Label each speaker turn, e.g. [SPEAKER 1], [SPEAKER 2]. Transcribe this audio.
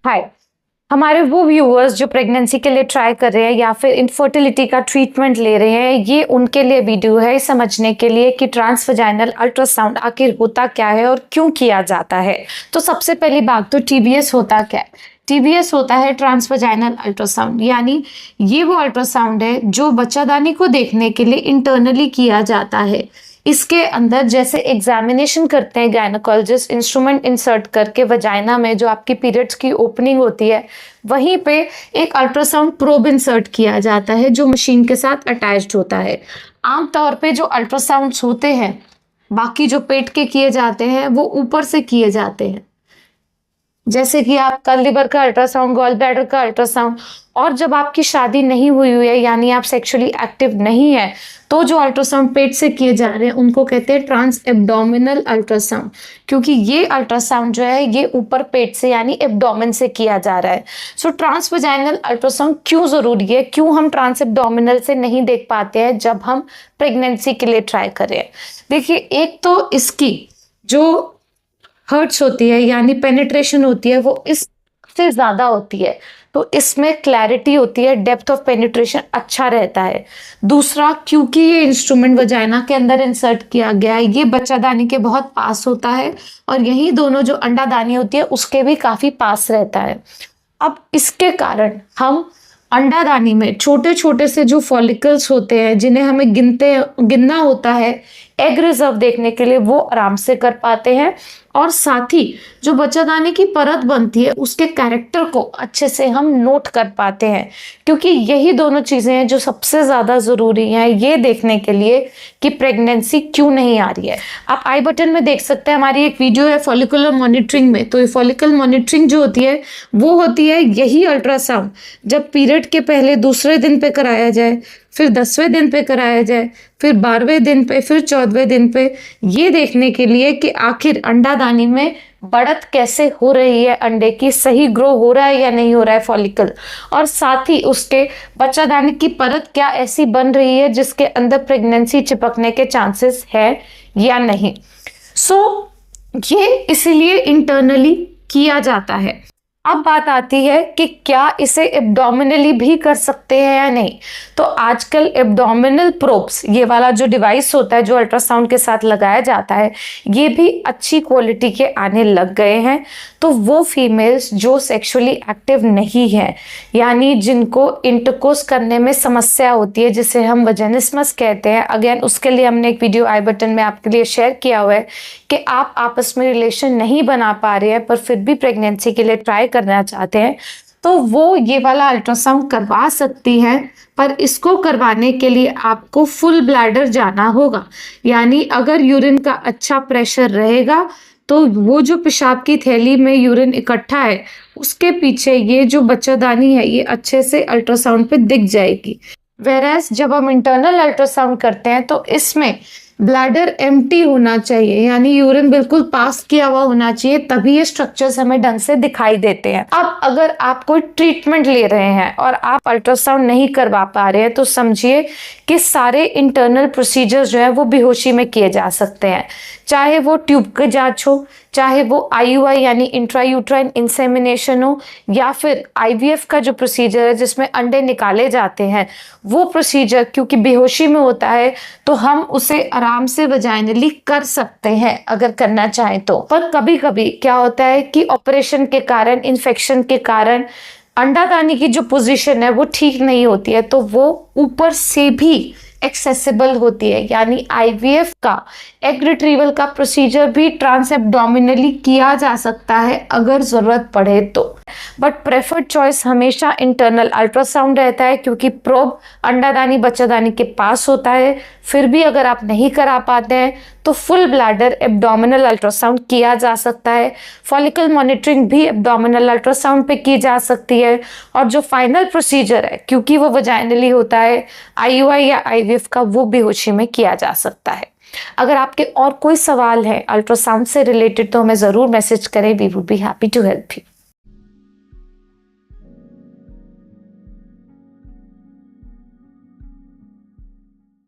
[SPEAKER 1] हाय, हमारे वो व्यूअर्स जो प्रेगनेंसी के लिए ट्राई कर रहे हैं या फिर इनफर्टिलिटी का ट्रीटमेंट ले रहे हैं, ये उनके लिए वीडियो है समझने के लिए कि ट्रांसवजाइनल अल्ट्रासाउंड आखिर होता क्या है और क्यों किया जाता है। तो सबसे पहली बात तो टीबीएस होता क्या है? टीबीएस होता है ट्रांसवजाइनल अल्ट्रासाउंड, यानी ये वो अल्ट्रासाउंड है जो बच्चादानी को देखने के लिए इंटरनली किया जाता है। इसके अंदर जैसे एग्जामिनेशन करते हैं गायनोकोलॉजिस्ट, इंस्ट्रूमेंट इंसर्ट करके वजाइना में जो आपकी पीरियड्स की ओपनिंग होती है वहीं पे एक अल्ट्रासाउंड प्रोब इंसर्ट किया जाता है जो मशीन के साथ अटैच्ड होता है। आमतौर पे जो अल्ट्रासाउंड्स होते हैं बाकी जो पेट के किए जाते हैं वो ऊपर से किए जाते हैं, जैसे कि आपका लिवर का अल्ट्रासाउंड, गॉल ब्लैडर का अल्ट्रासाउंड। और जब आपकी शादी नहीं हुई है यानी आप सेक्सुअली एक्टिव नहीं है तो जो अल्ट्रासाउंड पेट से किए जा रहे हैं उनको कहते हैं ट्रांस एब्डोमिनल अल्ट्रासाउंड, क्योंकि ये अल्ट्रासाउंड जो है ये ऊपर पेट से यानी एब्डोमेन से किया जा रहा है। सो ट्रांसवजाइनल अल्ट्रासाउंड क्यों जरूरी है, क्यों हम ट्रांस एब्डोमिनल से नहीं देख पाते हैं जब हम प्रेगनेंसी के लिए ट्राई कर रहे हैं? देखिए, एक तो इसकी जो हर्ट्स होती है यानी पेनिट्रेशन होती है वो इससे ज्यादा होती है, तो इसमें क्लैरिटी होती है, डेप्थ ऑफ पेनिट्रेशन अच्छा रहता है। दूसरा, क्योंकि ये इंस्ट्रूमेंट वजाइना के अंदर इंसर्ट किया गया है, ये बच्चादानी के बहुत पास होता है और यही दोनों जो अंडादानी होती है उसके भी काफी पास रहता है। अब इसके कारण हम अंडादानी में छोटे छोटे से जो फॉलिकल्स होते हैं जिन्हें हमें गिनना होता है एग रिजर्व देखने के लिए, वो आराम से कर पाते हैं। और साथ ही जो बच्चादानी की परत बनती है उसके कैरेक्टर को अच्छे से हम नोट कर पाते हैं, क्योंकि यही दोनों चीजें हैं जो सबसे ज्यादा जरूरी हैं ये देखने के लिए कि प्रेगनेंसी क्यों नहीं आ रही है। आप आई बटन में देख सकते हैं, हमारी एक वीडियो है फॉलिकुलर मॉनिटरिंग में। तो ये फॉलिकल मॉनिटरिंग जो होती है वो होती है यही अल्ट्रासाउंड जब पीरियड के पहले दूसरे दिन पे कराया जाए, फिर 10वें दिन पे कराया जाए, फिर 12वें दिन पे, फिर 14वें दिन पे, ये देखने के लिए कि आखिर अंडादानी में बढ़त कैसे हो रही है, अंडे की सही ग्रो हो रहा है या नहीं हो रहा है फॉलिकल, और साथ ही उसके बच्चादानी की परत क्या ऐसी बन रही है जिसके अंदर प्रेगनेंसी चिपकने के चांसेस है या नहीं। सो ये इसीलिए इंटरनली किया जाता है। अब बात आती है कि क्या इसे एब्डोमिनली भी कर सकते हैं या नहीं। तो आजकल एब्डोमिनल प्रोब्स, ये वाला जो डिवाइस होता है जो अल्ट्रासाउंड के साथ लगाया जाता है, ये भी अच्छी क्वालिटी के आने लग गए हैं। तो वो फीमेल्स जो सेक्सुअली एक्टिव नहीं है यानी जिनको इंटरकोर्स करने में समस्या होती है जिसे हम वजेनिस्मस कहते हैं, अगेन उसके लिए हमने एक वीडियो आई बटन में आपके लिए शेयर किया हुआ है कि आप आपस में रिलेशन नहीं बना पा रहे हैं पर फिर भी प्रेगनेंसी के लिए ट्राई करना चाहते हैं, तो वो ये वाला अल्ट्रासाउंड करवा सकती है। पर इसको करवाने के लिए आपको फुल ब्लैडर जाना होगा, यानी अगर यूरिन का अच्छा प्रेशर रहेगा तो वो जो पेशाब की थैली में यूरिन इकट्ठा है उसके पीछे ये जो बच्चादानी है ये अच्छे से अल्ट्रासाउंड पे दिख जाएगी। वेरएस जब हम इंटरनल अल्ट्रासाउंड करते हैं तो इसमें ब्लैडर एम्प्टी होना चाहिए, यानी यूरिन बिल्कुल पास किया हुआ होना चाहिए, तभी ये स्ट्रक्चर्स हमें ढंग से दिखाई देते हैं। अब अगर आप कोई ट्रीटमेंट ले रहे हैं और आप अल्ट्रासाउंड नहीं करवा पा रहे हैं तो समझिए कि सारे इंटरनल प्रोसीजर्स जो है वो बेहोशी में किए जा सकते हैं, चाहे वो ट्यूब की जांच हो, चाहे वो आईयूआई यानी इंट्रायूट्राइन इंसेमिनेशन हो, या फिर आईवीएफ का जो प्रोसीजर है जिसमें अंडे निकाले जाते हैं वो प्रोसीजर, क्योंकि बेहोशी में होता है तो हम उसे आराम से वजाइनली कर सकते हैं अगर करना चाहें तो। पर कभी कभी क्या होता है कि ऑपरेशन के कारण, इन्फेक्शन के कारण अंडादानी की जो पोजीशन है वो ठीक नहीं होती है, तो वो ऊपर से भी एक्सेसिबल होती है, यानी आईवीएफ का एग रिट्रीवल का प्रोसीजर भी ट्रांस एब्डोमिनली किया जा सकता है अगर जरूरत पड़े तो। बट प्रेफर्ड चॉइस हमेशा इंटरनल अल्ट्रासाउंड रहता है, क्योंकि प्रोब अंडादानी बच्चादानी के पास होता है। फिर भी अगर आप नहीं करा पाते हैं तो फुल ब्लैडर एब्डोमिनल अल्ट्रासाउंड किया जा सकता है। फॉलिकल मॉनिटरिंग भी एब्डोमिनल अल्ट्रासाउंड पे की जा सकती है। और जो फाइनल प्रोसीजर है, क्योंकि वो वजाइनली होता है, आईयूआई या आईवीएफ का, वो बेहोशी में किया जा सकता है। अगर आपके और कोई सवाल है अल्ट्रासाउंड से रिलेटेड तो हमें ज़रूर मैसेज करें, we would be happy to help you.